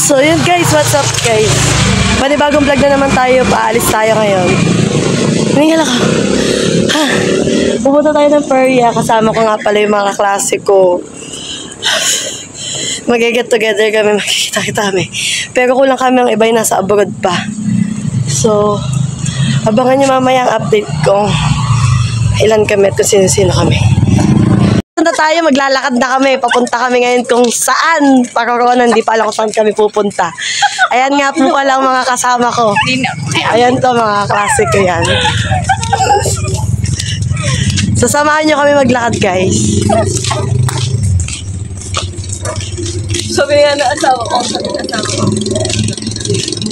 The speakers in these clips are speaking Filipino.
So yun guys, what's up guys? Panibagong vlog na naman tayo, paalis tayo ngayon. Hiningal ako. Pupunta tayo ng Peria, kasama ko nga pala yung mga kaklase ko. Mag-get together kami, makikita-kita kami. Pero kulang kami, ang iba yung nasa abroad pa. So, abangan nyo mamaya ang update ko. Ilan kami at kung sino-sino kami. Punta tayo, maglalakad na kami. Papunta kami ngayon kung saan. Paroronan, hindi pa alam kung saan kami pupunta. Ayan nga po pala ang mga kasama ko. Ayan to, mga klase ko yan. Sasamahan nyo kami maglakad, guys. Sabi nga na asawa ko.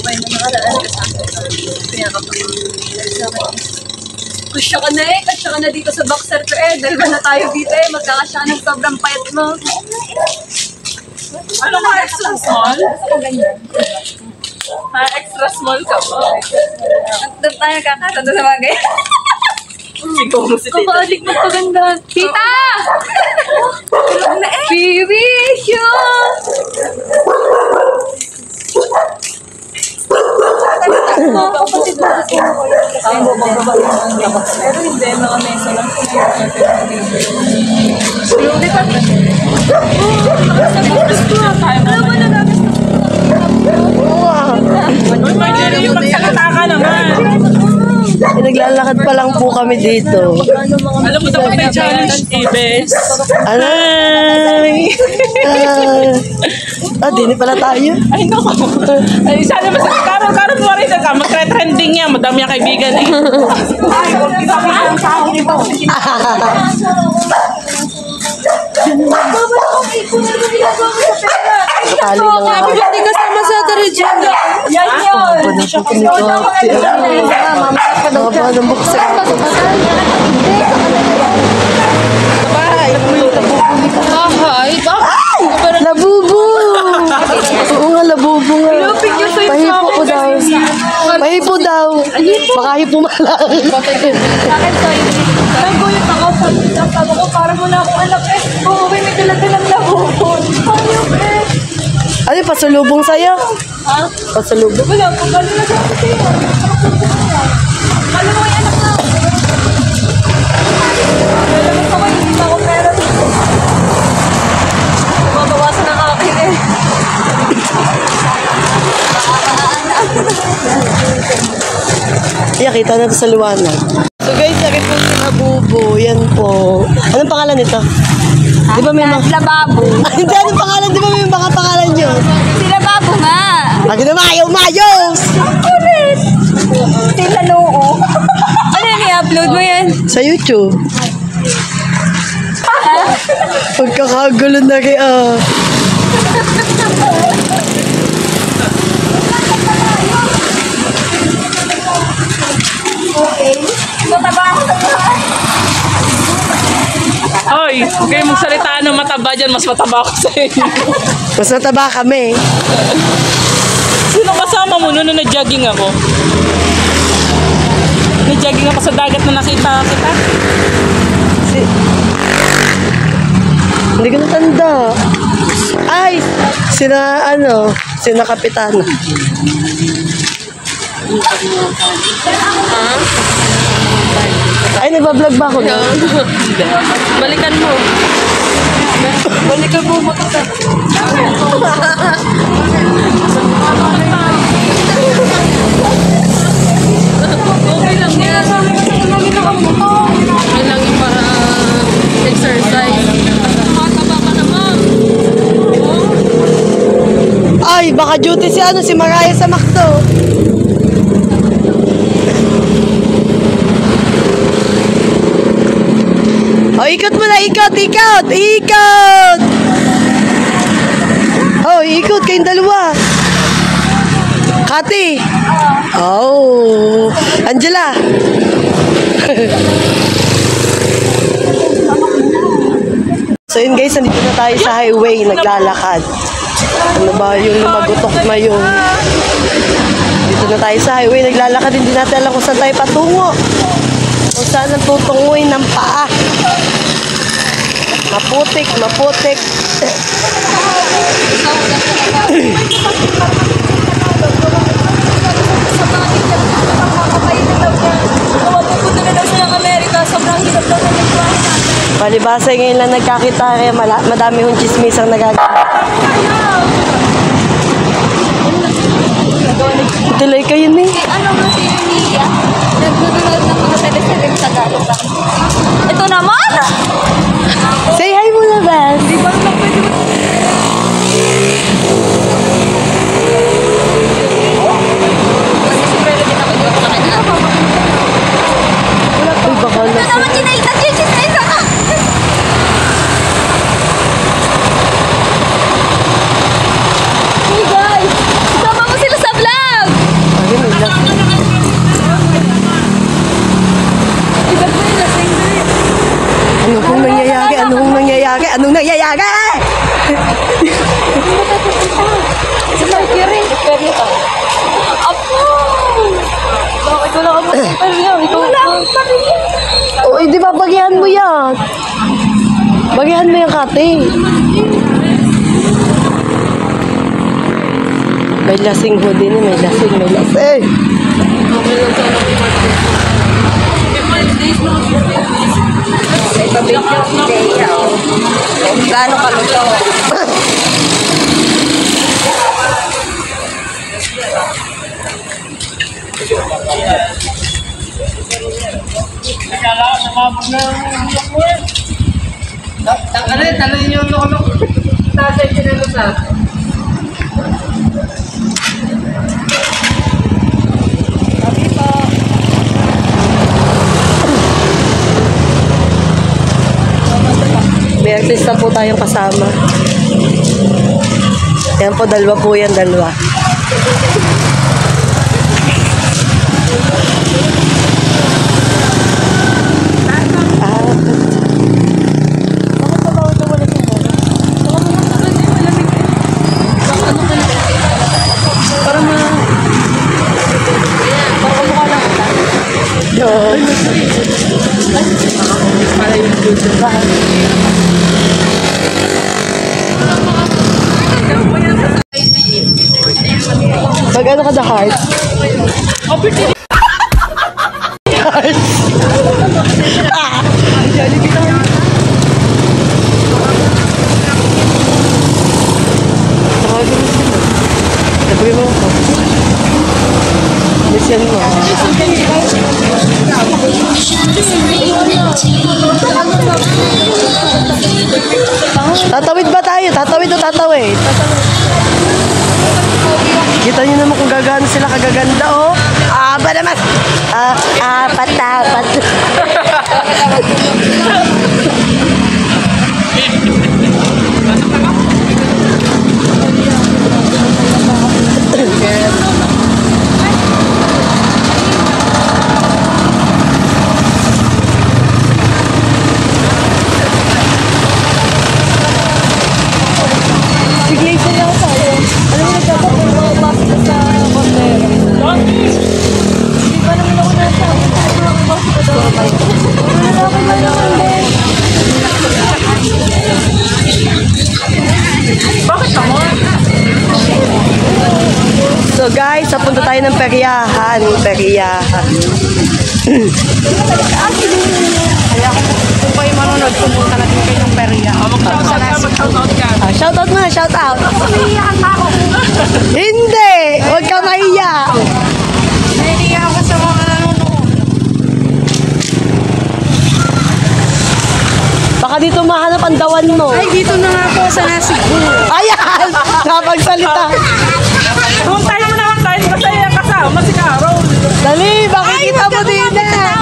May mga karaan kasama ko. Kaya kapag kusya ka na eh. Kasya ka na dito sa boxer ko eh. Dahil ba na tayo dito eh. Magkakasya ng sobrang payat mo. Ano ka extra small? Extra small ka po. Doon tayo kakatanda sa mga ganyan. Ikaw mo si Tita. Kapalik magpaganda. Tita! Tulog na eh. Baby! Pero hindi, mga mesa lang. Yung di pa. Alam mo na namin. Yung magsalata ka naman. Naglalakad pa lang po kami dito. Alam mo dapat may challenge, Ibes. Alay! Dini pala tayo. Ay, naku. Ay, sana mas karon mo rin ka. Magtre-trending yan. Madami ang kaibigan eh. Ay, kung kita-kita ang tao nito. Nakali na nga. Hindi kasama sa region. Yan yun. Mama ng buksa. Labubo! Oo nga, labubo nga. Pahipo ko daw. Pahipo daw. Baka hipo malang. Naguyot ako. Sabi ko, parang wala akong anak eh. Uuwi, may dala-dalang labubo. Ayok eh. Ano yung pasalubong sa'yo? Ha? Pasalubong? Wala po. Kalo na sa akin sa'yo. Kalo mo yung anak na. Lalabas ako, hindi na ako pera. Mabawasan ang akin eh. Yeah, kita na ito sa liwanag. So guys, sakit po si Labubo. Yan po. Anong pangalan nito? Di ba may mga... Lababo. Hindi, anong pangalan? Di ba may mga pangalan nyo? Si Lababo nga. Lagi na mayos! Ulit. Sila noo. Ano yung i-upload mo yan? Sa YouTube. Pagkakagulo na kaya. Okay. Mataba ako sa buhay. Hoy, huwag kayong magsalita ng mataba dyan. Mas mataba ako sa inyo. Mas nataba kami. Sino kasama mo noon na nag-jogging ako? Nag-jogging ako sa dagat na nakita kita? Hindi ko natanda. Ay! Sina Kapitana. Ay, nagbablog ba ako na? Balikan mo. Balikan mo makita. Okay lang yan. Okay lang yung para exercise. Mataba ka naman. Ay, baka duty si Mariah sa McDo. Oh, ikot mo na, ikot! Oh, ikot kayong dalawa. Kati. Oh, Angela. So yun guys, nandito na tayo sa highway, naglalakad. Ano ba yung lumagutok na yun? Dito na tayo sa highway, naglalakad. Hindi natin alam kung saan tayo patungo. Kung saan ang tutunguin ng paa. Maputik, maputik. Pupunta na daw siya ng Amerika. Sobrang hirap daw na nagbuhay natin. Palibasa ngayon lang nagkakita kaya madami hong chismisang nagaganap. Tuloy kayo ni. Ano nga si Mia? Nagdudunod ng mga teleserye sa Tagalog. Ito naman! Say hi muna, Ben. Di ba lang pwede mo? Kasi siyempre din ako dito sa kanya. Uy, baka Ito nasa... naman chinita! Chinita ka! Hey guys! Sama mo sila sa vlog! Ay, may lang. Iba ba yung lasing din? Ano pong nangyayari? Ano pong nangyayari? Anong nangyayari? Si Mercury. Mercury ito. Apo! Bakit wala ka mag-Mercury? Ikaw wala akong pamilya. O, di ba bagihan mo yan? Bagihan mo yung kate. May lasing ho din eh. May lasing, may lasing. May pabigyo si Dea. Gano'ng kaluto? Talon yung lolo. Tatay sinalo sa. May artista po tayong kasama. Yan po, dalawa po yan, dalawa. Mag-ano ka sa heart? Heart. Sabi mo ako. Listen mo. Tatawid ba tayo? Tatawid o tatawid? Kita nyo naman kung gagano sila kagaganda, oh. Ba naman? Patapat. Sige, sila tayo. Alam mo, nagkakapag sa hotel. Hindi pa naman ako nasa. Bakit naman? So guys, papunta tayo ng peryahan. Peryahan. Kaya kung kayo manonood, pumunta natin kayo ng perya. Mag-shoutout ka. Shoutout muna, shoutout. Naiiyakan pa ako. Hindi! Huwag ka mahiya. Naiiyakan ako sa mga nanonood. Baka dito mahanap ang dawan mo. Ay, dito na nga po sa Nasibu. Ayan! Napagsalita. Kung tayo mo naman tayo, masaya kasama si Carol. Dali, makikita mo din na.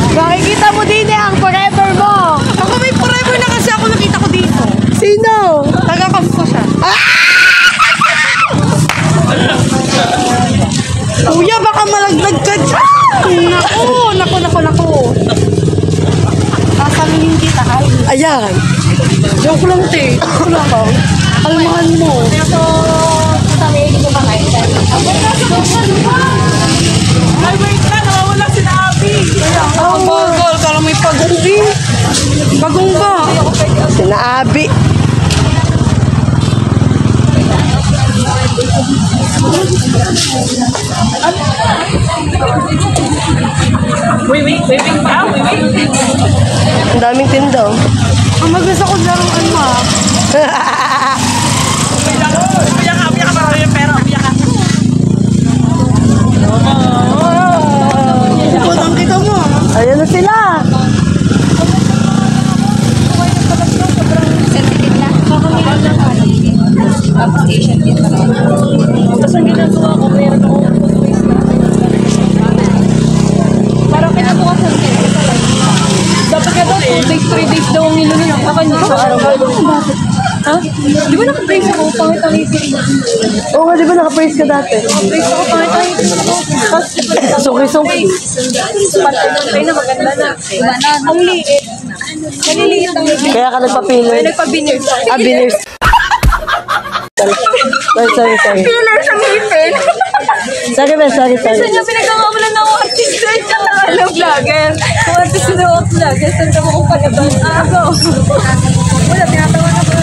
Makikita mo din ang forever mo. Ako may forever na kasi ako nakita ko dito. Sino? Taga-kasto siya. Kuya, baka malaglag ka dyan. Naku. Sasaluhin kita, ay. Ayan. Joke lang, te. Wala ka. Kalmahan mo. So, sabi ko ba kayo? Ay, wait lang. Nawawala si Abby. Oh, Gol. Abi. Wait pa, wait. Ang daming tinda. Oh. Ang mag-gusto ko laruan mo. Umiyak ka, parang yung pera, umiyak ka. Putang kita mo. Ayan na sila. Sensitive na. Kakamila lang ano. Tapos Asian din pa rin. Tapos ang ginagawa ko, meron ako parang kinabukasan din. Dapat ka daw 2 days, 3 days daw ang ilunin ang kakan niya sa araw. Ha? Di ba naka-brace ako? Pangit ang ipin. Oo nga, di ba naka-praise ka dati? Brace ako, pangit ang ipin. Tapos, Suki-suki. patay na maganda na. Ang liit. Maliliit ang ipin. Kaya ka nagpapilo. Ay, nagpa-biners ako. Ah, biners. Sorry. Biners ang ipin. Sorry. Kasi niya pinagkakawalan na ako artista at saka vlogger. Kung artista na ako vlogger, saan ka mo kung palabas? Ako. Wala, tinatawa na ko.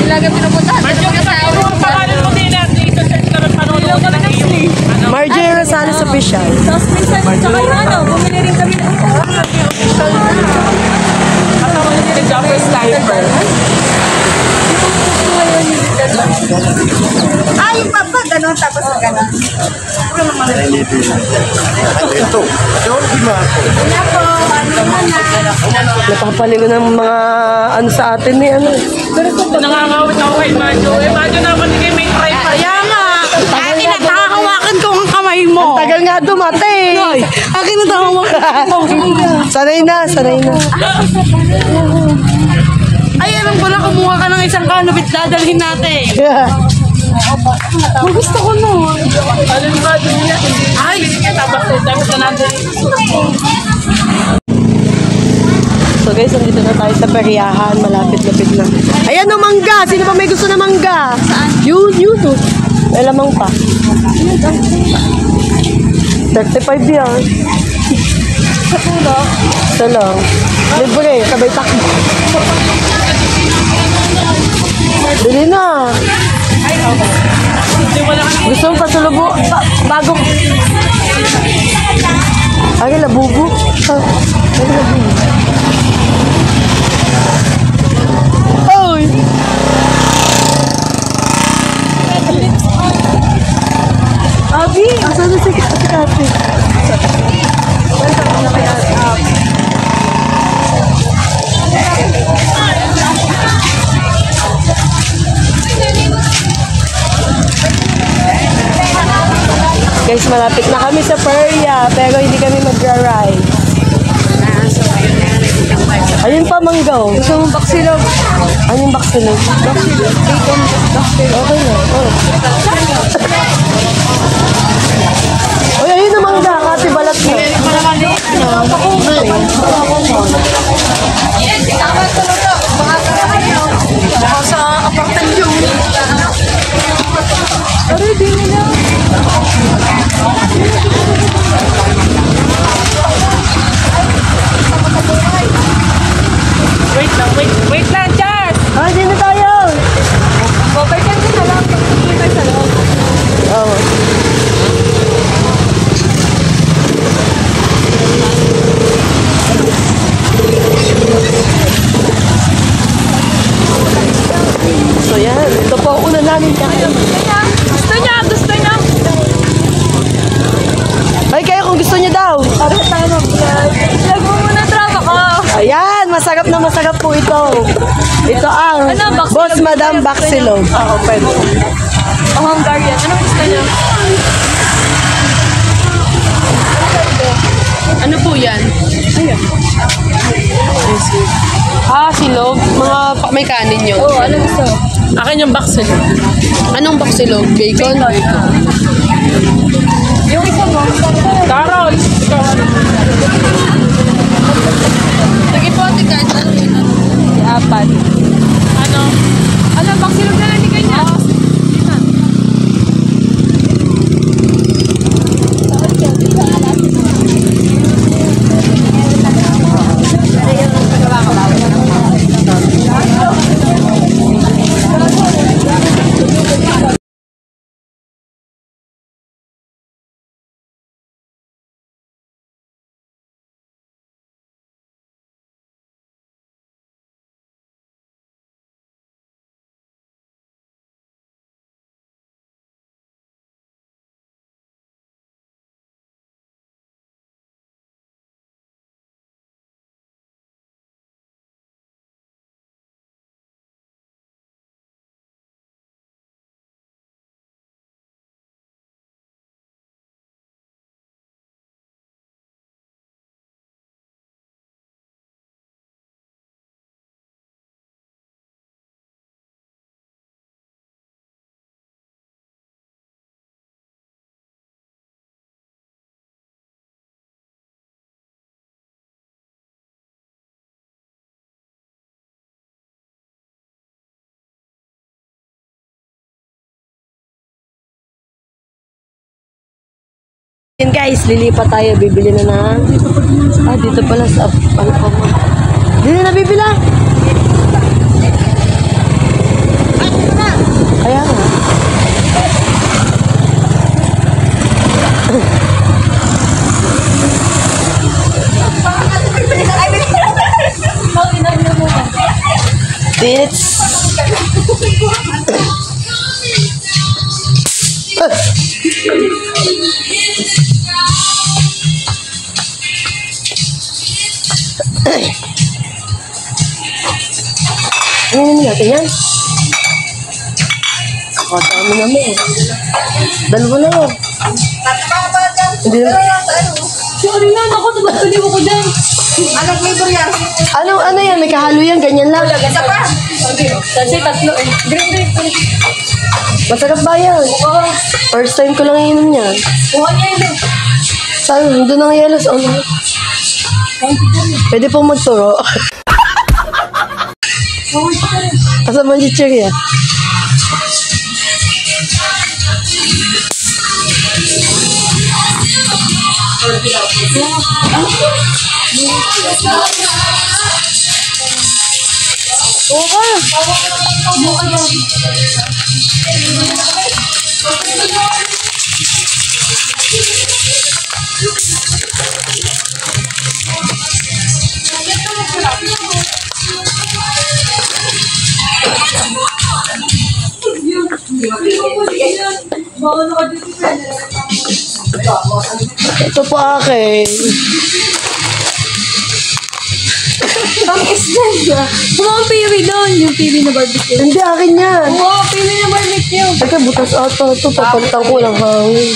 Ilaga pinupuntahan. Marjorie Rosales Official. Tapos minsan, tsaka yung ano, bumili rin kami ng Yung papa, gano'n, tapos gano'n. Napapaligo ng mga ano sa atin ni ano. Nangangawit ako kay Majo. Majo naman hindi may try pa. Kaya nga. Akin na nakahawakan ko ang kamay mo. Tagal nga dumating. Akin na nakahawakan ko. Sanay na. Ay, alam ko na kumuha ka ng isang kanubit, dadalhin natin. Gusto ko nun. Ano yung Majo nila? Ay, tapos na natin. So guys, nandito na tayo sa Periyahan. Malapit-lapit na. Ayan o, mangga! Sino ba may gusto na mangga? Saan? Yun. May lamang pa. 35 yan. Sa pulo. Ito lang. Libre, sabay takbo. Bili na. Gusto mo pasulubo? Bago. Ay, labubo. Ay, labubo. Oy! Abi! Asan na si Kati? Guys, malapit na kami sa Peria, pero hindi kami magra-ride. Ayun pa, manggaw. Gusto mong baksilog? Ano yung baksilog? Baksilog. Bacon. Baksilog. Okay na. Uy, ayun na mangga. Kasi balat na. Baka sa apartan yung... Aray, di nila. Wait lang, Chas! Ah, dito tayo. Okay, kasi na lang. Dito sa loob. Oo. So yan, ito po ang una namin kaya. Gusto niya. Ay, kayo kung gusto niyo daw. Para tayo mag-vlog. Vlog mo muna drama ko. Ayan, masarap na masarap po ito. Ito ang Ano, Baksilog? Boss Madam Baksilog. Oo, pwede. Ang Hungarian. Anong gusto niya? Ano po yan? Silog. Mga may kanin yun. Oo, ano gusto? Akin yung baksilog. Anong baksilog? Bacon? Yung isa mo. Carrots! Apat. Ano? Ano, baksilog na lang ni kanya. Yun guys, lilipat tayo. Bibili na ng... dito pala sa... Ano pa mo? Dito na bibila! Kaya nga. It's... Ano natin yan? Dami naman eh. Dalawa na yun. Hindi na. Sorry na, ako tumatuli mo ko dyan. Anong flavor yan? Ano yan? May kahalo yan. Ganyan lang. Isa pa? Kasi tatlo eh. Green. Masarap ba yan? First time ko lang iinom yan. Kuha niya yun. Saan? Doon ang yelos. Oh, pwede pong magturo. Asa man si Cherry ah? Ito po akin. Ang isda siya. Kumang piwi doon. Yung piwi na barbecue. Hindi, akin yan. Oo, piwi na barbecue. Teka, butas ata. Ito, papalitan ko lang hangin.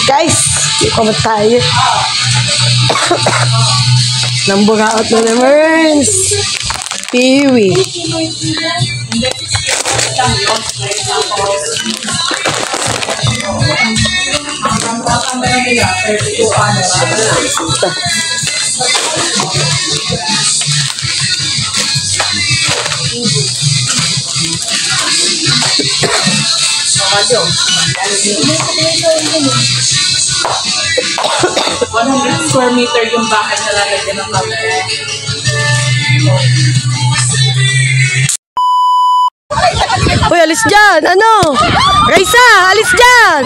Guys, kamat tayo. Namburaot na naman. Piwi. Square meter yung bahay na lalagyan ng camera. Uy, alis dyan! Ano? Raisa, alis dyan!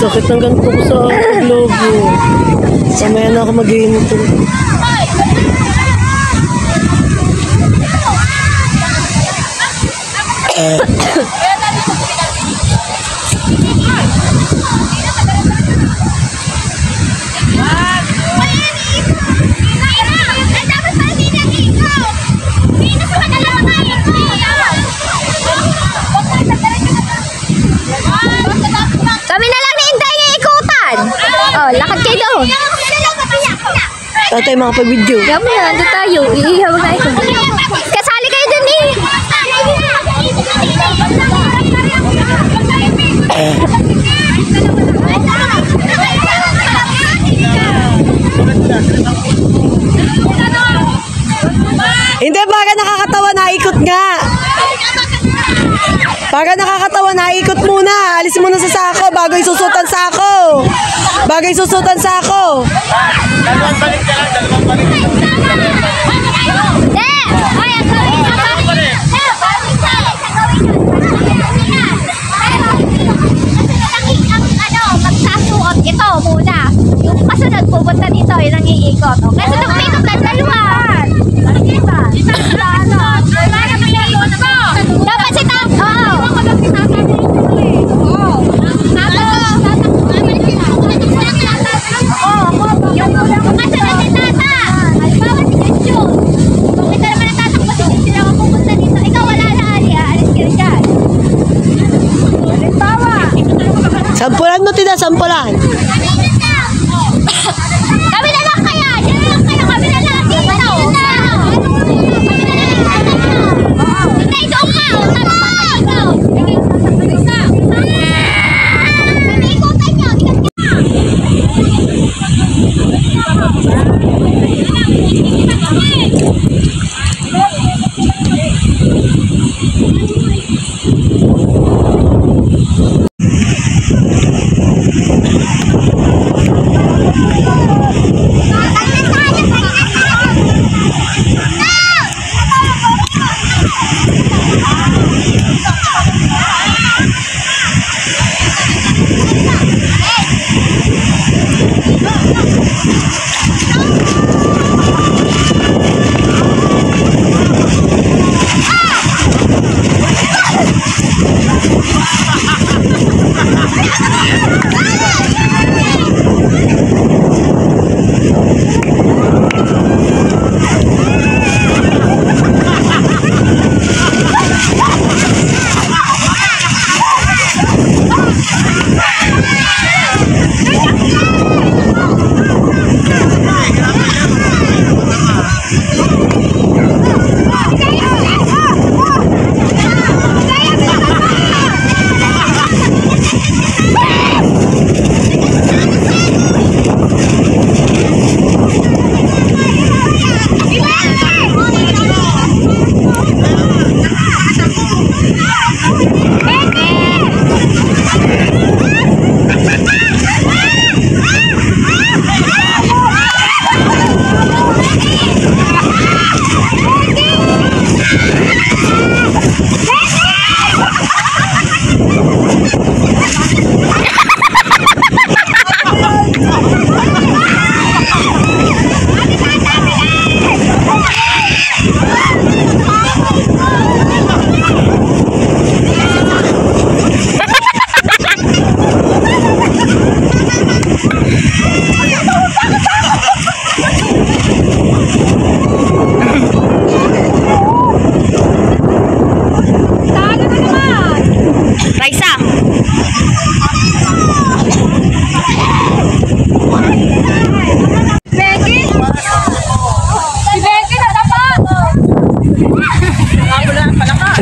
Sakit ng ganito ko sa paglobo. Samaya na ako mag-iinto. Kami na lang nihintay ng ikutan. Oh, lakad kayo doon. Tatay makapag-video. Kami na, ando tayo. Iihawag na ito. Kasali kayo dun eh. Hindi, baga nakakatawa, naikot nga. Baga nakakatawa, naikot muna. Alis muna sa sako, bago isusutan sako. Bago isusutan sako. Dalawang balik ka lang, dalawang balik. Ito muna. Yung kasunod pupunta dito, yun ang iikot. Okay, so nakapikot na dalawan. Dapat si Tata. Yung kasunod si Tata. Halimbawa si Junjun. Kung ito naman ang tatakbo si Junjun ako pupunta dito. Ikaw wala na, Ali. Alis ka rin dyan. Halimbawa. Sampulan mo, Tina, sampulan. Kami na lang kaya! Diyan na lang kayo! Kami na lang! Dito! Kami na lang! Hindi, doon ka! Ikutan niyo!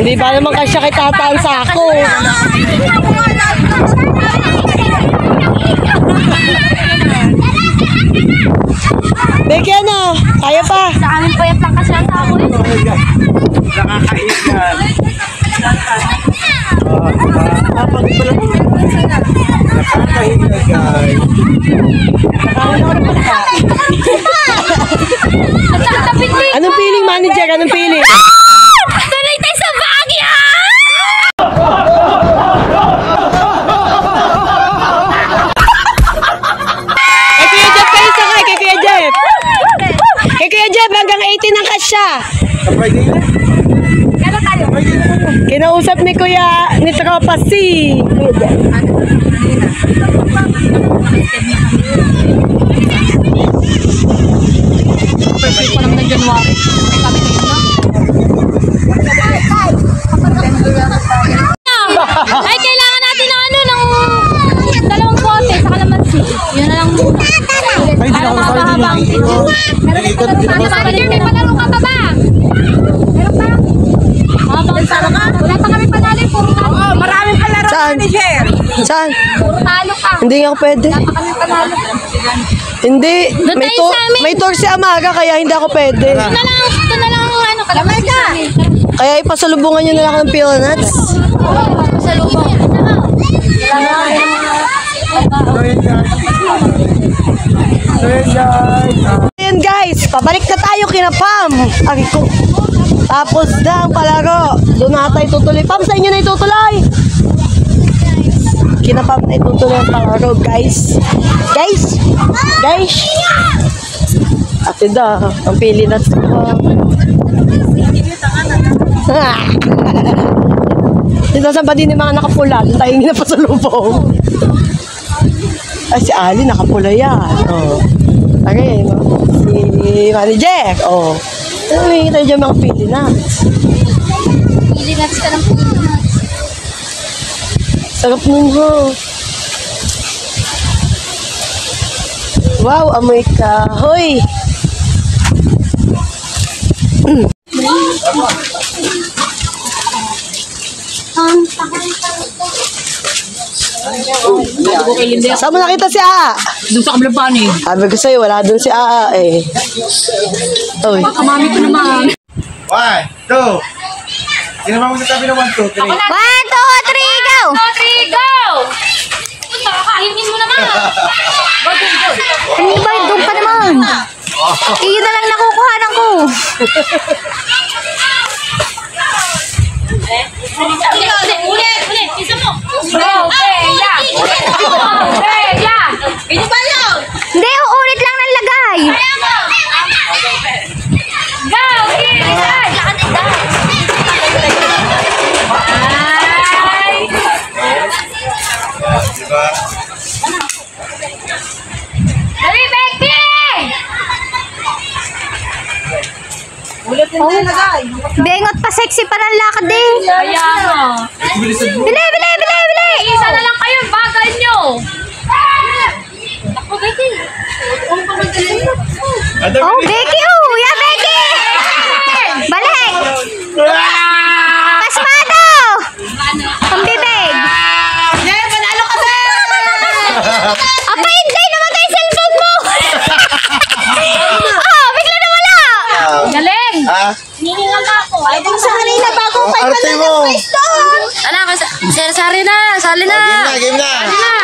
Hindi ba naman kasya kay Tata ang sako? Becky, ano? Kaya pa? Sa amin po yung lang kasi ang tao eh. Nakakainan. Nakakainan, guys. Anong feeling, manager? Anong feeling? Tuloy tayo sa Baguio! Kinausap ni Kuya, ni Tropa C. Perfect pa naman ng January. Kami ay, kailangan natin ng ng 2 bote sa kalamansi. Yun na lang muna. Para mahaba-haba ang video. May palaro ka pa ba? Meron pa? Mahabang talo ka? Wala pa kami panalo. Puro talo. Maraming palaro Saan? ni Jer. Saan? Puro talo ka. Hindi nga ako pwede. Wala pa kami panalo. Hindi. Doon May, tayo sa amin. may tour si Amaga kaya hindi ako pwede. Ito na lang kalamansi sa amin. Kaya ipasalubungan nyo na lang ng peanuts. Sa lubong. Ayan guys, pabalik na tayo kina Pam. Ay ko. Tapos na ang palaro. Doon na tayo tutuloy. Pam, sa inyo na itutuloy. Kina Pam na itutuloy ang palaro guys. Guys. Guys. Ate da, ang pili na sa dito sa ba din yung mga nakapula? Doon tayo hindi na pa sa lubong. Ay, si Ali nakapula yan. Oh. Okay, si manager. Oh. Ay, tayo dyan mga pili na. Pili natin ka ng pili na. Sarap nun ho. Wow, amoy kahoy. Saan mo nakita si Aa? Doon sa kabilang panig. Sabi ko sa'yo, wala dun si Aa eh. Oy. Kamami ko naman. 1, 2. Sino ba mo sa tabi ng 1, 2, 3? 1, 2, 3, go! 2, 3, go! Nakakahimin mo naman. Ano ba? Doon pa naman. Iyon na lang nakukuhanan ko. Ulit. Isa mo. Beya. Beya. Hindi ba lang? Hindi, uulit lang ng lagay. Go, Kirisan. Diba? Dali, Becky! Bengot pa sexy pa ng lakad eh. Kaya mo. Bili! Isa na lang kayo, bagal nyo. Ako, Becky. Oh, Becky, oh! Yeah, Becky! Balik! Pasmado! Pambibig! Panalo ka ba? Apa, hindi naman tayo cellphone mo! Oh, bigla na wala! Galing! Ha? Hihingal na ako. Ay, kung sa kanina bago pa Arte mo! Ala, sari na! Sali na! Game na!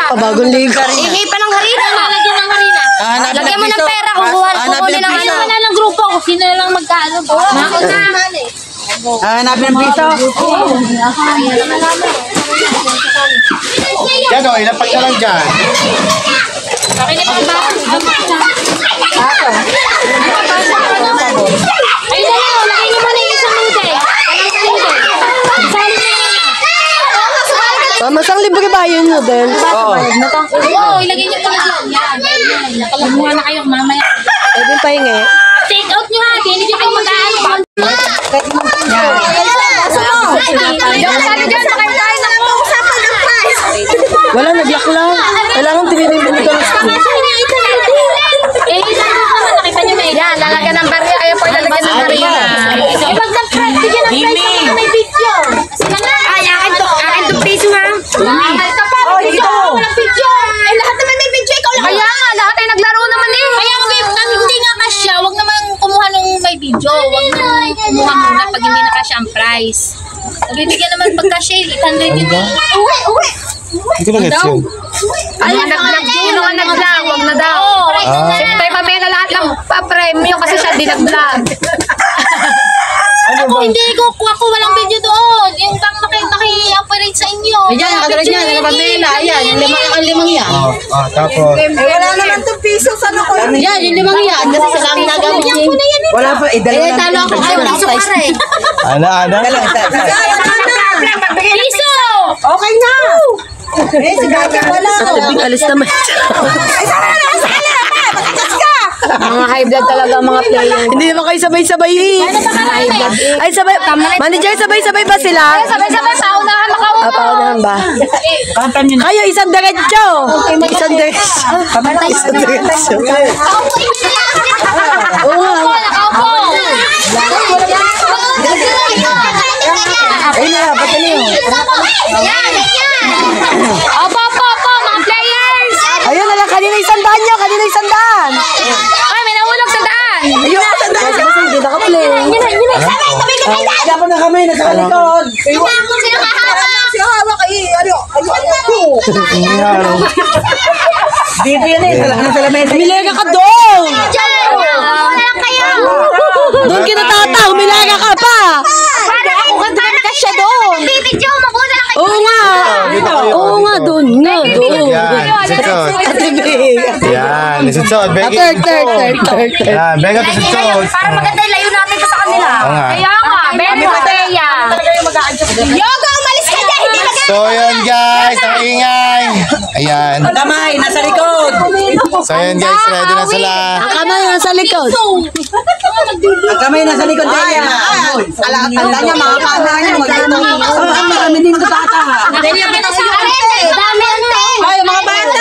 Pabagong liga. Hingi pa ng harina. Lagyan ng harina. Lagyan mo ng pera kung kukunin ng ano. Wala ng grupo kung sino lang magkano. Ako na. Hanapin ang piso. Yan o, ilapag ka lang dyan. Okay na pang baso. Ay, dali. Lagyan niyo muna yung isang lude. Sali na Masang libre ba yun no, Del? Oo. Oo, ilagay niyo pala dyan. Yan. Kalamuha na kayo mamaya. Pwede pahingi. Take out niyo ha. Hindi niyo kayo mag-aano. Wala, nag-lock lang. Kailangan tinitingnan ka ng school. Nakita niyo may yan. Lalagyan ng barya. Ayaw po lalagyan ng barya. Ibag ng price. Bigyan ng price ako may video. Ay, akin to piso ha. Mahal ka pa. Walang video. Ay, lahat naman may video. Ikaw lang. Kaya nga, lahat ay naglaro naman eh. Kaya hindi nga kasya. Huwag naman kumuha ng may video. Huwag naman kumuha muna pag hindi na kasya ang price. Bibigyan naman pagka-kasya. 800 yun eh. Uwi. Hindi ko na-gets yun. Ay, nag-vlog yun. Mga nag-vlog. Huwag na daw. Siyempre, pamela lahat lang pa-premyo kasi siya di nag-vlog. Ako, hindi ko. Ako walang video doon. Yung bang naki-operate sa inyo. Ayan, katulad niya, nagpapila. Ayan, ang limang yan. Tapos. Wala naman itong piso sa loob. Yan, yung limang yan. Kasi sa kami nagamit Lagyan ko na yan Wala pa, dalawa lang. Talo ako kayo ng sukar eh. Ana. Piso! Okay na! Eh, si Gaga wala. Sa tubig, alis naman. Mga high blood talaga mga player. Hindi naman kayo sabay-sabay eh. Ay, sabay. Manager, sabay-sabay ba sila? Sabay-sabay, paunahan makaupo. Paunahan ba? Kayo, isang diretso. Isang diretso. Isang diretso. Nakaupo, nakaupo. Ayun na, ba't ano yun? Yan, yan. Opo, mga players. Ayun na lang, kanina isang daan nyo. Kanina isang daan. Ay, may nahulog sa daan. Ayun, isang daan. Kasi hindi naka-play. Dapat na kami, nasa likod. Sino kahawak? Si hawak ay, dito yan eh, sa lamesa. Humilega ka doon. Diyan. Upo na lang kayo. Doon kinatata, humilega ka pa. Ako ganda kami kasya doon. Bibidyo, mabuo na lang kayo. Oo nga. Oo nga, doon nga. Doon. Yan, sitsot. Yan, sitsot. Third. Yan, bega to sitsot. Para maganda yung layo natin sa kanila. Oo nga. Kaya nga, Beno, Teya. Yoga, umalis ka dyan. Hindi na So yun guys, ang ingay. Ayan. Kamay, nasa likod. So yun guys, ready na sila. Ang kamay nasa likod. Ang kamay nasa likod niya. Tanda niya, mga kanda niya. Ang marami din ko tata. Dali yung kita sa akin. Dami ang te. Ay, mga bata.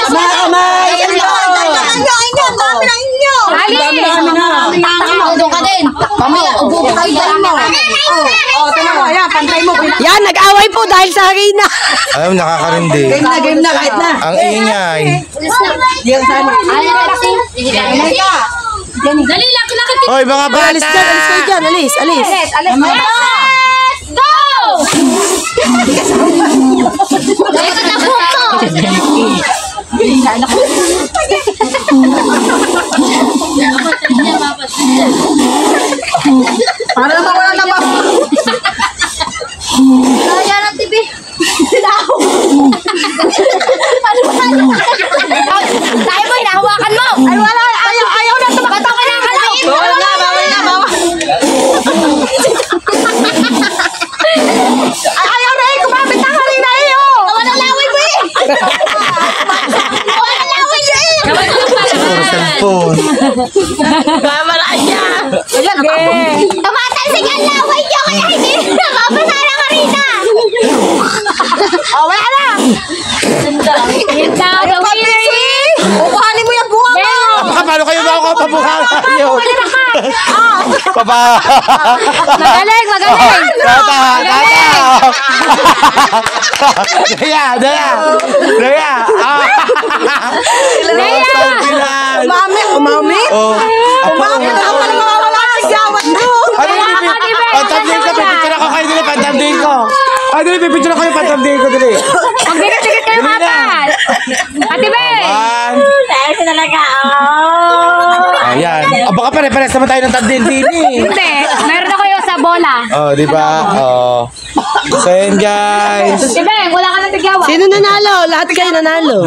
Mga kamay. Dali. Dami na kami na. Doon ka din. Mamaya, ubo ka kayo dyan mo. Oh, tama mo. Ayan, pantay mo. Yan, nag-away po dahil sa akin na. Alam, nakakarindi. Game na, kahit na. Ang ingay. Diyan sana. Ay, taxi. Dali, laki-laki. Hoy, mga Alis bata! dyan, alis kayo dyan. Alis. Let's go! Ito na po ito. Para naman wala na ba? Kaya ng TV. Tayo mo, hinahawakan mo. Ay, wala. Ayaw na. Tumakataw ka na. Bawal na, bawal na, bawal. Ayaw na eh. Kumapit na kanina eh. Walang laway mo eh. Walang laway mo eh. Puro cellphone. Tumatalsik ang laway niyo kaya hindi nakapasa na kanina. Oh, wala na. Hinta, gawin. Kukuhanin mo yung bunga mo. Paano kayo ba ako pabuhalan yun? Magaling. Tata! Daya! Umami? Oh. Umami na ako na mawawala sa gawat mo. Ano yung pantamdin ko? Pipicture ako kayo dili, pantamdin ko. Ano yung pipicture ako yung pantamdin ko dili? Magdikit-dikit kayo Dali na. kapal. Ate Ben. One. Tayo talaga. Ayan. Baka pare-pares naman tayo ng tamdin din eh. Hindi. Meron ako yung sa bola. Oh, di ba? Oh. So yun guys. Ate Ben, wala ka ng tigyawa. Sino nanalo? Lahat kayo nanalo.